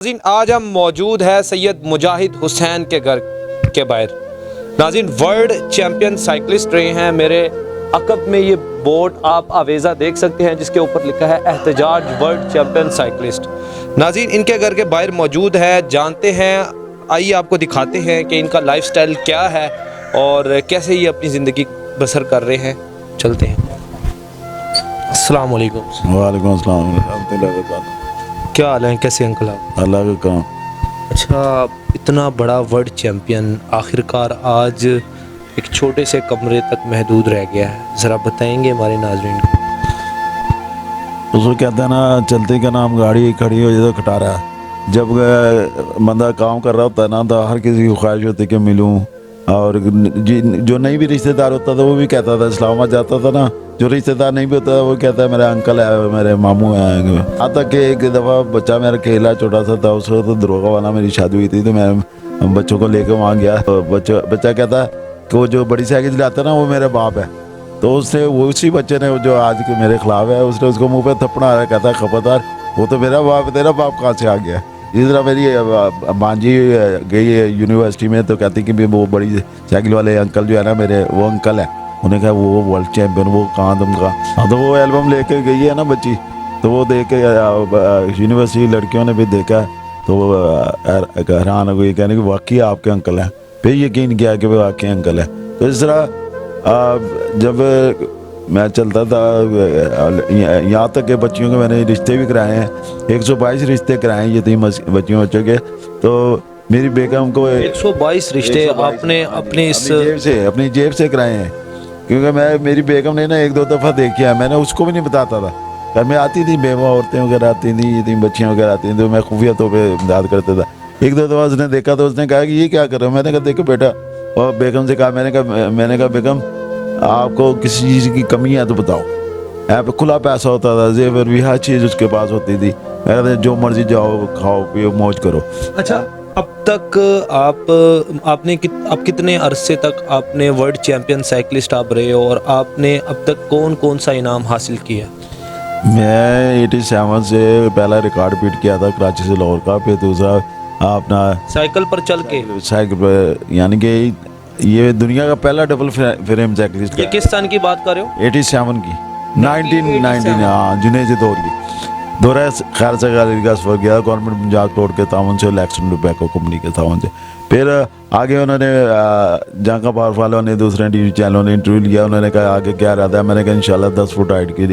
नाज़रीन आज हम मौजूद है सैयद मुजाहिद हुसैन के घर के बाहर। नाज़रीन वर्ल्ड चैम्पियन साइकिलिस्ट रहे हैं। मेरे अकब में ये बोर्ड आप आवेज़ा देख सकते हैं जिसके ऊपर लिखा है एहतजाज वर्ल्ड चैम्पियन साइकिलिस्ट। नाज़रीन इनके घर के बाहर मौजूद है, जानते हैं, आइए आपको दिखाते हैं कि इनका लाइफस्टाइल क्या है और कैसे ये अपनी ज़िंदगी बसर कर रहे हैं। चलते हैं। अस्सलाम वालेकुम। वालेकुम अस्सलाम रहमतुल्लाहि व बरकातहू। क्या हाल है, कैसे अंकल आप? अल्लाह का काम। अच्छा, इतना बड़ा वर्ल्ड चैम्पियन आखिरकार आज एक छोटे से कमरे तक महदूद रह गया है, ज़रा बताएंगे हमारे नाज़रीन को। उसको कहते हैं ना, चलते का नाम गाड़ी खड़ी हो जाए तो खटारा है। जब बंदा काम कर रहा होता है ना तो हर किसी की ख्वाहिश होती है कि मिलूं, और जो नहीं भी रिश्तेदार होता था वो भी कहता था, इस्लामाबाद जाता था ना, जो रिश्तेदार नहीं भी होता था वो कहता है मेरा अंकल है, मेरे मामू हैं। यहाँ तक कि एक दफ़ा बच्चा मेरा खेला छोटा सा था, उसको तो दरोगा वाला मेरी शादी हुई थी तो मैं बच्चों को लेकर वहाँ गया तो बच्चा कहता कि वो जो बड़ी साइकिल चलाता है ना वो मेरा बाप है। तो उसने वो उसी बच्चे ने जो आज के मेरे खिलाफ है उसने उसको मुँह पे थप्पड़ आ रहा, कहता है खबरदार वो तो मेरा बाप है, तेरा बाप कहाँ से आ गया। इस तरह मेरी मांझी गई है यूनिवर्सिटी में तो कहती कि वो बड़ी साइकिल वाले अंकल जो है ना मेरे, वो अंकल है। उन्हें कहा वो वर्ल्ड चैम्पियन, वो कहाँ तुम कहा। हाँ तो वो एल्बम लेके गई है ना बच्ची, तो वो देख के यूनिवर्सिटी लड़कियों ने भी देखा तो हैरान हो गई, कहने कि वाकई आपके अंकल हैं। फिर यकीन किया कि वो वाकई अंकल है। तो इस तरह जब मैं चलता था यहाँ तक के बच्चियों के मैंने रिश्ते भी कराए हैं, 122 रिश्ते कराए हैं यतीम बच्चियों के। तो मेरी बेगम को 122 रिश्ते आपने अपनी जेब से कराए हैं, क्योंकि मेरी बेगम ने ना एक दो दफ़ा देखा, मैंने उसको भी नहीं बताता था। घर में आती थी बेवा औरतें वगैरह आती थी, यतीम बच्चियाँ वगैरह आती थी, तो मैं खुफिया तौर पर इमदाद करता था। एक दो दफ़ा उसने देखा तो उसने कहा कि ये क्या कर रहे हो। मैंने कहा देखो बेटा, और बेगम से कहा, मैंने कहा बेगम आपको किसी चीज़ की कमी है तो बताओ। यहाँ पे खुला पैसा होता था, जेवर भी हर चीज़ उसके पास होती थी। मैं कहता जो मर्जी जाओ खाओ पियो मौज करो। अच्छा, अब तक आप कितने अरसे तक आपने वर्ल्ड चैम्पियन साइकिलिस्ट आप रहे हो और आपने अब तक कौन कौन सा इनाम हासिल किया? मैं 87 से पहला रिकॉर्ड बीट किया था कराची से लाहौर का, फिर दूसरा अपना साइकिल पर चल के, साइकिल पर, यानी कि ये दुनिया का पहला डबल फ्रेम साइकिलिस्ट। ये किस सन की बात कर रहे हो? 87 की, 1919, हाँ जुनेद दौर की दौरा खैर से का सफर गया गवर्नमेंट पंजाब रोड के तावन से, इलेक्शन टोबैको कंपनी के तावन से। फिर आगे उन्होंने जहाँ पावर वालों ने दूसरे टीवी चैनलों ने इंटरव्यू लिया, उन्होंने कहा आगे क्या इरादा है। मैंने कहा इंशाल्लाह 10 फुट हाइट की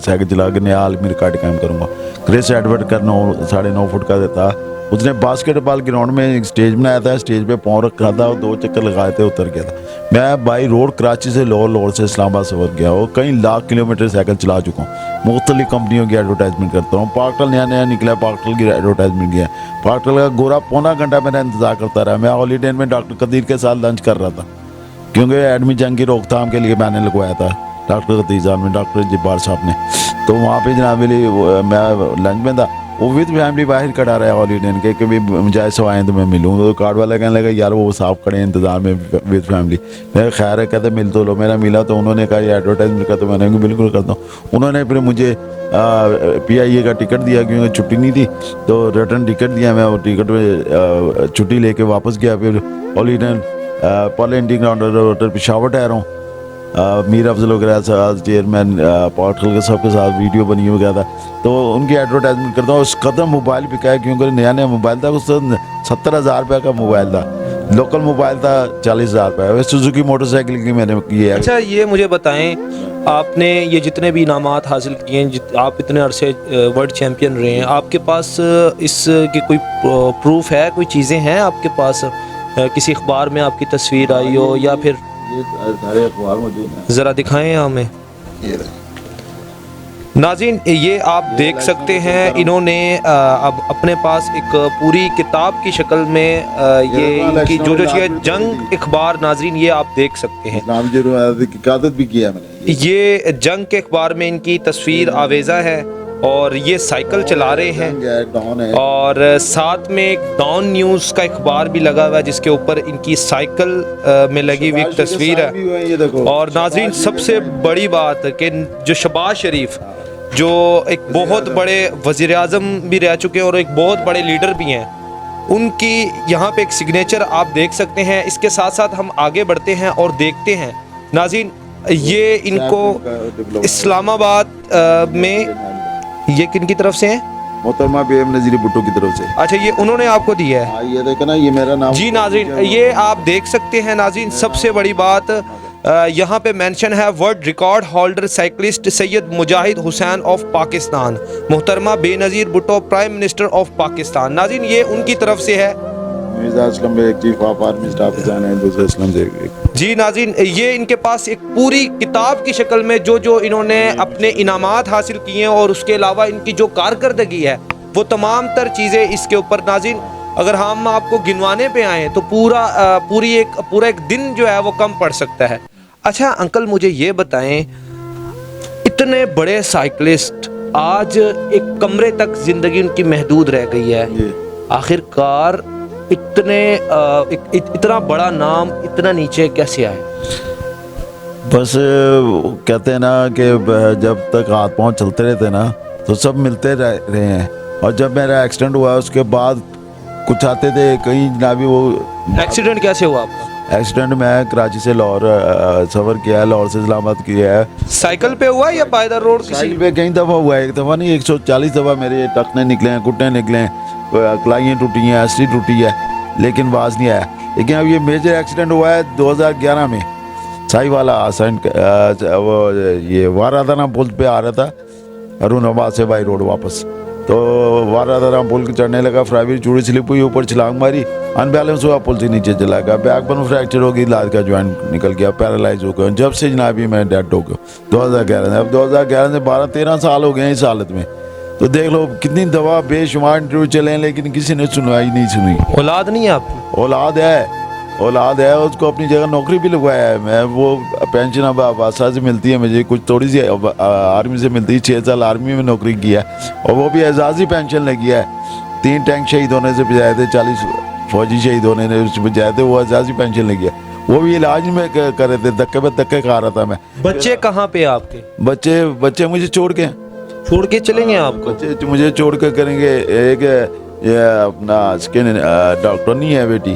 साइकिल चला के नया आलमी रिकॉर्ड कायम करूँगा। क्रिस एडवर्ड का 9.5 फुट का था। उसने बास्केटबॉल ग्राउंड में एक स्टेज बनाया था, स्टेज पे पाँव रखा था और 2 चक्कर लगाए थे, उतर गया था। मैं बाई रोड कराची से लाहौर से इस्लामाबाद सफ़र गया और कई लाख किलोमीटर साइकिल चला चुका हूँ। मुख्तलिफ कंपनियों की एडवर्टाइजमेंट करता हूँ। पार्कटल नया निकला, पार्कटल की एडवर्टाइजमेंट किया। पार्कटल का गोरा पौना घंटा मेरा इंतजार करता रहा। मैं हॉलीडे में डॉक्टर कदीर के साथ लंच कर रहा था, क्योंकि एडमी जंग की रोकथाम के लिए मैंने लगवाया था डॉक्टर कदीर साहब में, डॉक्टर जब्बार साहब ने। तो वहाँ पर जनाब मैं लंच में था, वो विद फैमिली बाहर खड़ा रहा हॉलीडे के, कभी मुझे सो आए तो मैं मिलूँ। तो कार्ड वाला कहने लगा यार वो साफ खड़े इंतजार में विद फैमिली। मैं खैर है, कहते मिल तो लो। मेरा मिला तो उन्होंने कहा ये एडवर्टाइजमेंट का, तो मैंने बिल्कुल करता हूँ। उन्होंने फिर मुझे PIA का टिकट दिया, क्योंकि छुट्टी नहीं थी, तो रिटर्न टिकट दिया। मैं वो टिकट में छुट्टी लेके वापस गया। फिर हॉलीडे पार्लियामेंट्री ग्राउंड पेशावर ठहरा हूँ। मीर अफजल वगैरह साथ चेयरमैन पार्कटल के सबके साथ वीडियो बनी हो गया था, तो उनकी एडवर्टाइजमेंट करता हूँ। उस कदम मोबाइल बिका है, क्योंकि नया मोबाइल था, उस 70,000 रुपये का मोबाइल था। लोकल मोबाइल था 40,000 रुपये। सुजुकी मोटरसाइकिल की मैंने की है। अच्छा, ये मुझे बताएं, आपने ये जितने भी इनामात हासिल किए हैं, आप इतने अरसे वर्ल्ड चैम्पियन रहे हैं, आपके पास इसकी कोई प्रूफ है, कोई चीज़ें हैं आपके पास? किसी अखबार में आपकी तस्वीर आई हो या फिर ये सारे अखबार मौजूद हैं, ज़रा दिखाएं हमें। नाज़रीन ये आप देख सकते हैं, इन्होंने अब अपने पास एक पूरी किताब की शक्ल में ये इनकी जो जंग अखबार, नाज़रीन ये आप देख सकते हैं, भी किया मैंने। ये जंग के अखबार में इनकी तस्वीर आवेज़ा है और ये साइकिल चला रहे हैं। और साथ में एक डॉन न्यूज़ का अखबार भी लगा हुआ है जिसके ऊपर इनकी साइकिल में लगी हुई एक तस्वीर है। और नाज़रीन सबसे बड़ी बात कि जो शहबाज शरीफ जो एक बहुत बड़े वज़ीर आज़म भी रह चुके हैं और एक बहुत बड़े लीडर भी हैं, उनकी यहाँ पे एक सिग्नेचर आप देख सकते हैं। इसके साथ साथ हम आगे बढ़ते हैं और देखते हैं नाज़रीन, ये इनको इस्लामाबाद में ये किन की तरफ से हैं? मोहतरमा बेगम नज़ीर भुट्टो की तरफ से। अच्छा, ये उन्होंने आपको दिया है? हाँ, ये देखो ना, ये मेरा नाम। जी नाज़रीन, ये आप देख सकते हैं नाज़रीन, सबसे बड़ी बात यहाँ पे मेंशन है, world record holder cyclist Syed Mujahid Hussain of Pakistan, मोहतरमा Benazir Bhutto prime minister of Pakistan. नाज़रीन, ये उनकी तरफ से है। Chief of army staff ji नाज़रीन, ये इनके पास एक पूरी किताब की शक्ल में जो इन्होंने अपने इनामात हासिल किए हैं और उसके अलावा इनकी जो कारकर्दगी है वो तमाम तर चीज़ें इसके ऊपर। नाज़रीन, अगर हम आपको गिनवाने पे आए तो पूरा एक दिन जो है वो कम पड़ सकता है। अच्छा अंकल, मुझे ये बताएं, इतने बड़े साइकिलिस्ट आज एक कमरे तक ज़िंदगी उनकी महदूद रह गई है, आखिरकार इतना बड़ा नाम इतना नीचे कैसे आए? बस कहते हैं ना कि जब तक हाथ पांव चलते रहते ना तो सब मिलते रहे हैं। और जब मेरा एक्सीडेंट हुआ उसके बाद कुछ आते थे कहीं जनाबी। वो एक्सीडेंट कैसे हुआ आपका? एक्सीडेंट मैं कराची से लाहौर सफ़र किया है, लाहौर से इस्लामाबाद किया है। साइकिल पे हुआ या पायदल रोड? साइकिल पे कई दफ़ा हुआ है, एक दफ़ा नहीं 140 दफ़ा मेरे टखने निकले हैं, घुटने निकले हैं, कलाइयाँ टूटी हैं, अस्सी टूटी है, लेकिन बाज नहीं आया। लेकिन अब ये मेजर एक्सीडेंट हुआ है 2011 में साई वाला आसन, वो ये वारादाना पुल पे आ रहा था अरुणाबाद से बाई रोड वापस, तो वारादाना पुल के चढ़ने लगा, फ्राइवीर चूड़ी स्लिप हुई, ऊपर छलांग मारी, अनबैलेंस हुआ, पुल से नीचे चला गया, बैक बोन फ्रैक्चर हो गई, लाद का ज्वाइंट निकल गया, पैरालाइज हो गया। जब से जनाबी मैं डेड हो गया 2011 से। अब 2011 से 12-13 साल हो गए हैं इस हालत में। तो देख लो कितनी दवा बेशुमार इंटरव्यू चले हैं, लेकिन किसी ने सुनवाई नहीं सुनी। औलाद नहीं है आपकी? औलाद है, उसको अपनी जगह नौकरी भी लगवाया है। मैं वो पेंशन अब आबासा से मिलती है मुझे, कुछ थोड़ी सी आर्मी से मिलती है, 6 साल आर्मी में नौकरी किया और वो भी एजाजी पेंशन लगी है। 3 टैंक शहीद होने से बजाए थे, 40 फौजी शहीद होने से बजाए थे, वो एजाजी पेंशन लगी है। वो भी इलाज में कर रहे थे, धक्के पे धक्के खा रहा था मैं। बच्चे कहाँ पे आपके? बच्चे मुझे छोड़ के चलेंगे आपको? बच्चे मुझे छोड़ के करेंगे। एक ये अपना स्किन डॉक्टर नहीं है बेटी,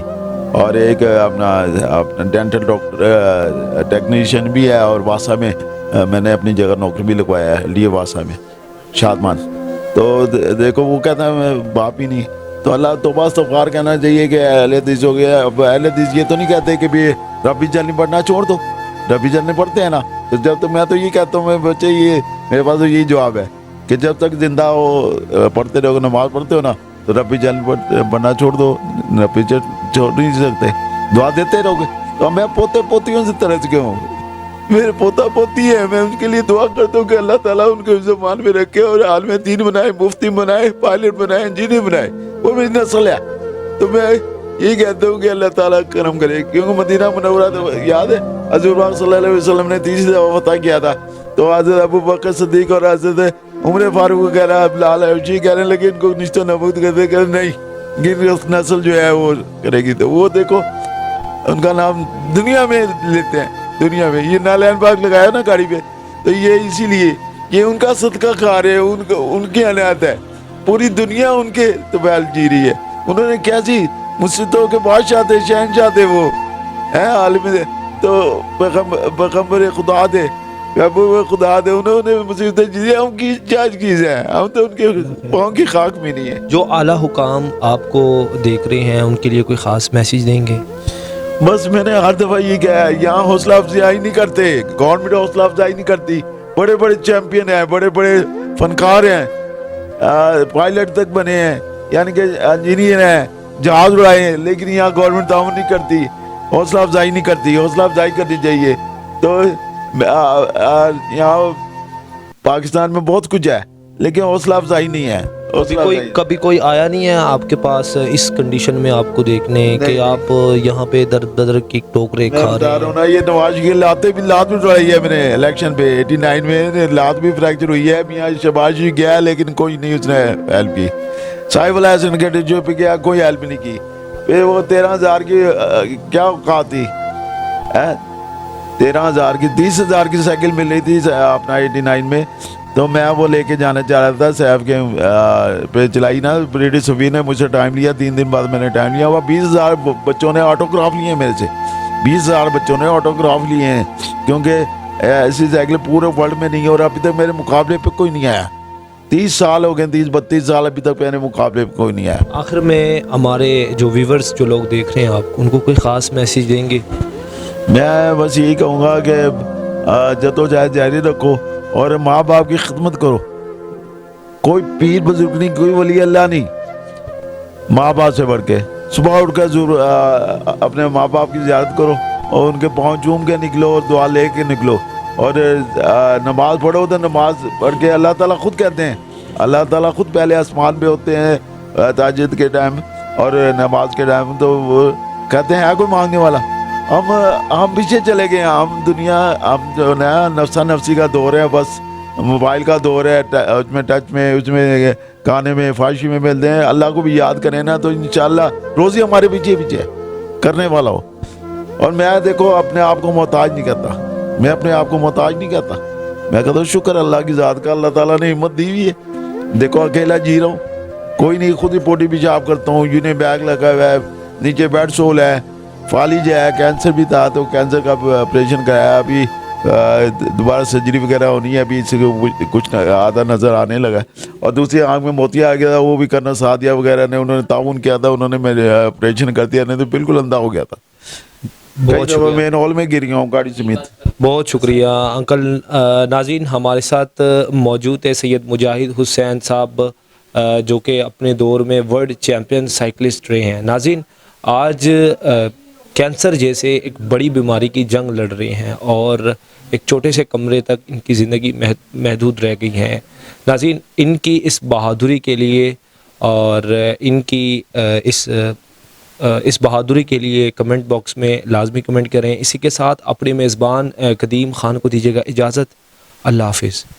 और एक अपना डेंटल डॉक्टर टेक्नीशियन भी है, और वासा में मैंने अपनी जगह नौकरी भी लगवाया है, लिए वासा में शादमान। तो देखो वो कहता है मैं बाप ही नहीं, तो अल्लाह तौबा इस्तग़फ़ार कहना चाहिए कि अहले हदीस हो गया। अब अहले हदीस ये तो नहीं कहते कि भी रब्बी जल नहीं पढ़ना छोड़ दो, रब्बी जल नहीं पढ़ते हैं ना। तो जब तक मैं तो ये कहता हूँ, मैं बच्चे ये मेरे पास तो यही जवाब है कि जब तक जिंदा हो पढ़ते रहोगे, नमाज पढ़ते हो ना, तो रब्बी जल पढ़ना छोड़ दो, रब्बी जल छोड़ नहीं सकते, दुआ देते रहोगे। तो मैं पोते पोतियों से तरस गया हूँ, मेरे पोता पोती है, मैं उनके लिए दुआ करता हूँ कि अल्लाह ताला उनको ज़मान में रखे और आलिम दीन बनाए, मुफ्ती बनाए, पायलट बनाए, इंजीनियर बनाए, वो मेरी नस्ल है। तो मैं यही कहता हूँ कि अल्लाह ताला करम करे, क्योंकि मदीना मुनव्वरा तो याद है हज़रत पाक सल्लल्लाहु अलैहि वसल्लम ने 30 दफ़ा फतह किया था, तो हज़रत अबू बकर सिद्दीक और हज़रत उमर फारूक वगैरह बिलाल हबशी कहने लगे इनको निश्तो नबूद करते, कर नहीं गिर नस्ल जो है वो करेगी। तो वो देखो उनका नाम दुनिया में लेते हैं, दुनिया में ये नालैन पाक लगाया ना गाड़ी पे, तो ये इसीलिए ये उनका सदका खा रहे हैं, उनके अनात है, पूरी दुनिया उनके तबाल जी रही है। उन्होंने क्या जी मुस्लिमों के बादशाह थे, शहनशाह थे, वो हैं आलिम थे, तो पैगम्बर खुदा थे, खुदा दे, उन्होंने मुसीबतें जी, हम की जायज चीज़ है, हम तो उनके पाँव की खाक में नहीं है। जो आला हुकाम आपको देख रहे हैं उनके लिए कोई ख़ास मैसेज देंगे? बस मैंने हर दफ़ा ये कहा है, यहाँ हौसला अफजाई नहीं करते, गवर्नमेंट हौसला अफजाई नहीं करती। बड़े बड़े चैम्पियन हैं, बड़े बड़े फनकार हैं, पायलट तक बने हैं, यानी कि इंजीनियर हैं, जहाज उड़ाए हैं, लेकिन यहाँ गवर्नमेंट ताउन नहीं करती, हौसला अफजाई नहीं करती। हौसला अफजाई करनी चाहिए। तो यहाँ पाकिस्तान में बहुत कुछ है, लेकिन हौसला अफजाई नहीं है। कभी कोई आया नहीं है आपके पास इस कंडीशन में आपको देखने कि आप यहाँ पे दर दर की टोकरे खा रहे हैं? ये नवाज की लात भी उड़ाई है मैंने इलेक्शन पे 89 में, लात भी फ्रैक्चर हुई है। मियाँ शहबाज जी गया, लेकिन कोई नहीं उसने हेल्प की। साहिब अल हसन के जो पे गया, कोई हेल्प नहीं की। फिर वो 13,000 की क्या औकात थी, 13,000 की 30,000 की साइकिल मिल रही थी अपना 89 में, तो मैं वो लेके जाना चाह रहा था सैफ के पे चलाई ना ब्रिटिश सफ़ीर ने मुझसे टाइम लिया, 3 दिन बाद मैंने टाइम लिया। वह 20,000 बच्चों ने ऑटोग्राफ लिए मेरे से, 20,000 बच्चों ने ऑटोग्राफ लिए हैं, क्योंकि ऐसी साइकिल पूरे वर्ल्ड में नहीं है और अभी तक मेरे मुकाबले पे कोई नहीं आया। 30 साल हो गए, 30-32 साल, अभी तक मेरे मुकाबले पे कोई नहीं आया। आखिर में हमारे जो व्यूवर्स जो लोग देख रहे हैं आप, उनको कोई ख़ास मैसेज देंगे? मैं बस यही कहूँगा कि जद्दोजहद जारी रखो और माँ बाप की खिदमत करो। कोई पीर बुजुर्ग नहीं, कोई वली अल्लाह नहीं, माँ बाप से बढ़ के। सुबह उठकर जरूर अपने माँ बाप की ज़ियारत करो और उनके पाँव चूम के निकलो और दुआ ले के निकलो। और नमाज पढ़ो तो नमाज पढ़ के अल्लाह ताला खुद कहते हैं, अल्लाह ताला खुद पहले आसमान पे होते हैं ताजद के टाइम और नमाज के टाइम, तो वो कहते हैं है कोई मांगने वाला। हम पीछे चले गए, हम दुनिया, हम जो नया नफ्सा नफसी का दौर है, बस मोबाइल का दौर है, उसमें टच में, उसमें गाने में, फाहिशी में मिलते हैं। अल्लाह को भी याद करें ना तो इंशाल्लाह रोज़ी हमारे पीछे पीछे है, करने वाला हो। और मैं देखो अपने आप को मोहताज नहीं कहता, मैं अपने आप को मोहताज नहीं कहता, मैं कहता हूँ शुक्र अल्लाह की ज़ात का, अल्लाह ताला ने हिम्मत दी हुई है। देखो अकेला जी रहा हूँ, कोई नहीं, खुद ही पोटी पेशाब करता हूँ, यूने बैग लगा हुआ है, नीचे बेड सोल है, फालिज है, कैंसर भी था तो कैंसर का ऑपरेशन कराया, अभी दोबारा सर्जरी वगैरह होनी है, अभी इससे कुछ आधा नज़र आने लगा। और दूसरी आँख में मोतिया आ गया था, वो भी करना सादिया वगैरह ने उन्होंने ताउन किया था, उन्होंने मेरे ऑपरेशन कर दिया, नहीं तो बिल्कुल अंधा हो गया था। बहुत शुक्रिया। मेन हॉल में गिर गया हूँ गाड़ी समेत। बहुत शुक्रिया अंकल। नाज़रीन, हमारे साथ मौजूद है सैयद मुजाहिद हुसैन साहब, जो कि अपने दौर में वर्ल्ड चैम्पियन साइकिलिस्ट रहे हैं। नाज़रीन, आज कैंसर जैसे एक बड़ी बीमारी की जंग लड़ रहे हैं और एक छोटे से कमरे तक इनकी ज़िंदगी महदूद रह गई है। नाज़रीन, इनकी इस बहादुरी के लिए और इनकी इस बहादुरी के लिए कमेंट बॉक्स में लाजमी कमेंट करें। इसी के साथ अपने मेज़बान कदीम खान को दीजिएगा इजाज़त। अल्लाह हाफिज़।